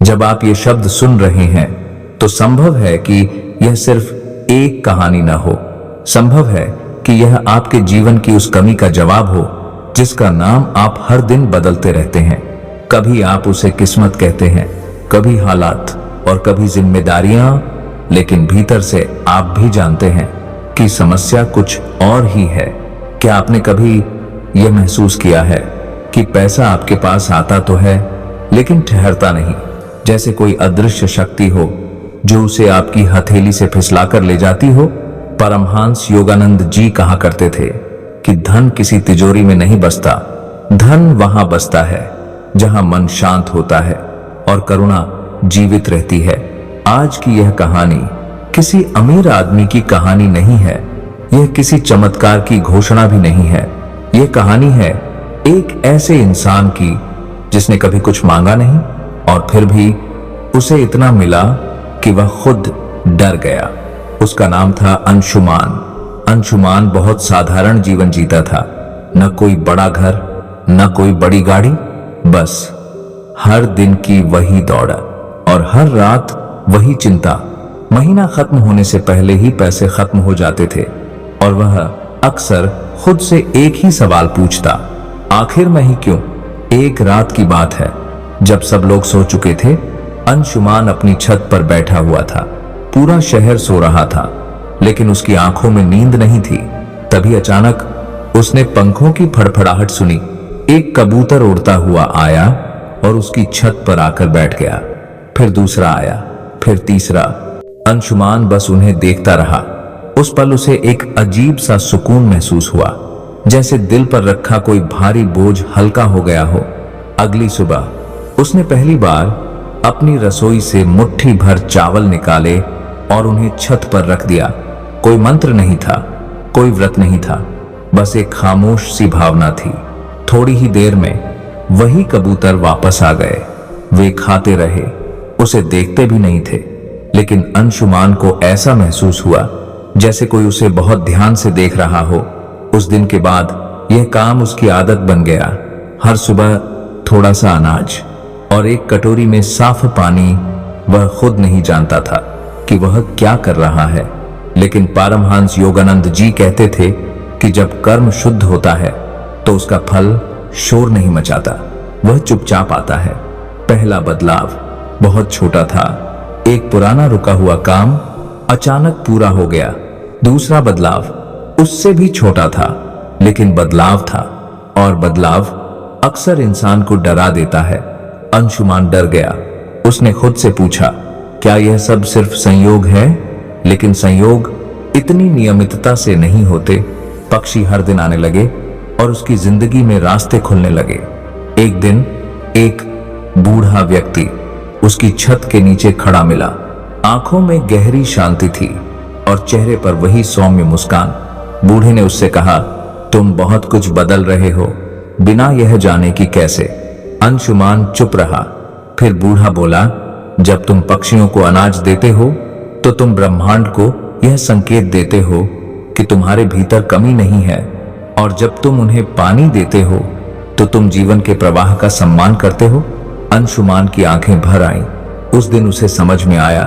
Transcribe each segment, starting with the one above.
जब आप ये शब्द सुन रहे हैं तो संभव है कि यह सिर्फ एक कहानी न हो। संभव है कि यह आपके जीवन की उस कमी का जवाब हो जिसका नाम आप हर दिन बदलते रहते हैं। कभी आप उसे किस्मत कहते हैं, कभी हालात और कभी जिम्मेदारियां, लेकिन भीतर से आप भी जानते हैं कि समस्या कुछ और ही है। क्या आपने कभी यह महसूस किया है कि पैसा आपके पास आता तो है लेकिन ठहरता नहीं, जैसे कोई अदृश्य शक्ति हो जो उसे आपकी हथेली से फिसलाकर ले जाती हो? परमहंस योगानंद जी कहा करते थे कि धन किसी तिजोरी में नहीं बसता, धन वहां बसता है जहां मन शांत होता है और करुणा जीवित रहती है। आज की यह कहानी किसी अमीर आदमी की कहानी नहीं है, यह किसी चमत्कार की घोषणा भी नहीं है। यह कहानी है एक ऐसे इंसान की जिसने कभी कुछ मांगा नहीं और फिर भी उसे इतना मिला कि वह खुद डर गया। उसका नाम था अंशुमान। अंशुमान बहुत साधारण जीवन जीता था, न कोई बड़ा घर, न कोई बड़ी गाड़ी, बस हर दिन की वही दौड़ और हर रात वही चिंता। महीना खत्म होने से पहले ही पैसे खत्म हो जाते थे और वह अक्सर खुद से एक ही सवाल पूछता, आखिर मैं ही क्यों? एक रात की बात है, जब सब लोग सो चुके थे, अंशुमान अपनी छत पर बैठा हुआ था। पूरा शहर सो रहा था लेकिन उसकी आंखों में नींद नहीं थी। तभी अचानक उसने पंखों की फड़फड़ाहट सुनी। एक कबूतर उड़ता हुआ आया और उसकी छत पर आकर बैठ गया। फिर दूसरा आया, फिर तीसरा। अंशुमान बस उन्हें देखता रहा। उस पल उसे एक अजीब सा सुकून महसूस हुआ, जैसे दिल पर रखा कोई भारी बोझ हल्का हो गया हो। अगली सुबह उसने पहली बार अपनी रसोई से मुट्ठी भर चावल निकाले और उन्हें छत पर रख दिया। कोई मंत्र नहीं था, कोई व्रत नहीं था, बस एक खामोश सी भावना थी। थोड़ी ही देर में वही कबूतर वापस आ गए। वे खाते रहे, उसे देखते भी नहीं थे, लेकिन अंशुमान को ऐसा महसूस हुआ जैसे कोई उसे बहुत ध्यान से देख रहा हो। उस दिन के बाद यह काम उसकी आदत बन गया। हर सुबह थोड़ा सा अनाज और एक कटोरी में साफ पानी। वह खुद नहीं जानता था कि वह क्या कर रहा है, लेकिन परमहंस योगानंद जी कहते थे कि जब कर्म शुद्ध होता है तो उसका फल शोर नहीं मचाता, वह चुपचाप आता है। पहला बदलाव बहुत छोटा था। एक पुराना रुका हुआ काम अचानक पूरा हो गया। दूसरा बदलाव उससे भी छोटा था, लेकिन बदलाव था, और बदलाव अक्सर इंसान को डरा देता है। अंशुमान डर गया। उसने खुद से पूछा, क्या यह सब सिर्फ संयोग है? लेकिन संयोग इतनी नियमितता से नहीं होते। पक्षी हर दिन आने लगे और उसकी जिंदगी में रास्ते खुलने लगे। एक दिन एक बूढ़ा व्यक्ति उसकी छत के नीचे खड़ा मिला। आंखों में गहरी शांति थी और चेहरे पर वही सौम्य मुस्कान। बूढ़े ने उससे कहा, तुम बहुत कुछ बदल रहे हो, बिना यह जाने कि कैसे। अंशुमान चुप रहा। फिर बूढ़ा बोला, जब तुम पक्षियों को अनाज देते हो तो तुम ब्रह्मांड को यह संकेत देते हो कि तुम्हारे भीतर कमी नहीं है, और जब तुम उन्हें पानी देते हो तो तुम जीवन के प्रवाह का सम्मान करते हो। अंशुमान की आंखें भर आईं। उस दिन उसे समझ में आया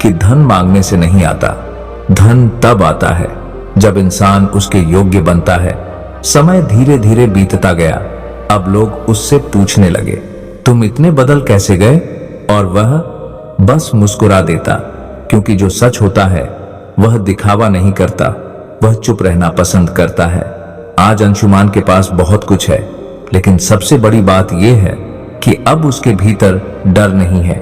कि धन मांगने से नहीं आता, धन तब आता है जब इंसान उसके योग्य बनता है। समय धीरे धीरे बीतता गया। अब लोग उससे पूछने लगे, तुम इतने बदल कैसे गए? और वह बस मुस्कुरा देता, क्योंकि जो सच होता है वह दिखावा नहीं करता, वह चुप रहना पसंद करता है। आज अंशुमान के पास बहुत कुछ है, लेकिन सबसे बड़ी बात यह है कि अब उसके भीतर डर नहीं है,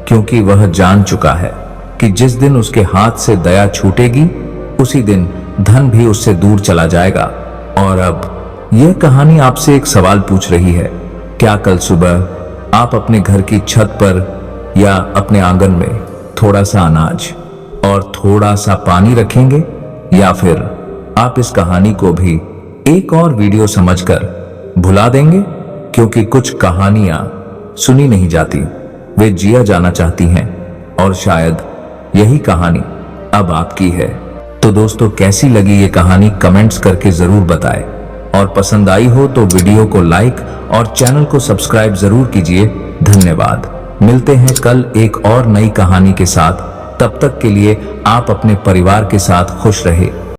क्योंकि वह जान चुका है कि जिस दिन उसके हाथ से दया छूटेगी उसी दिन धन भी उससे दूर चला जाएगा। और अब यह कहानी आपसे एक सवाल पूछ रही है, क्या कल सुबह आप अपने घर की छत पर या अपने आंगन में थोड़ा सा अनाज और थोड़ा सा पानी रखेंगे, या फिर आप इस कहानी को भी एक और वीडियो समझकर भुला देंगे? क्योंकि कुछ कहानियां सुनी नहीं जाती, वे जिया जाना चाहती हैं, और शायद यही कहानी अब आपकी है। तो दोस्तों, कैसी लगी ये कहानी कमेंट्स करके जरूर बताएं, और पसंद आई हो तो वीडियो को लाइक और चैनल को सब्सक्राइब जरूर कीजिए। धन्यवाद। मिलते हैं कल एक और नई कहानी के साथ। तब तक के लिए आप अपने परिवार के साथ खुश रहे।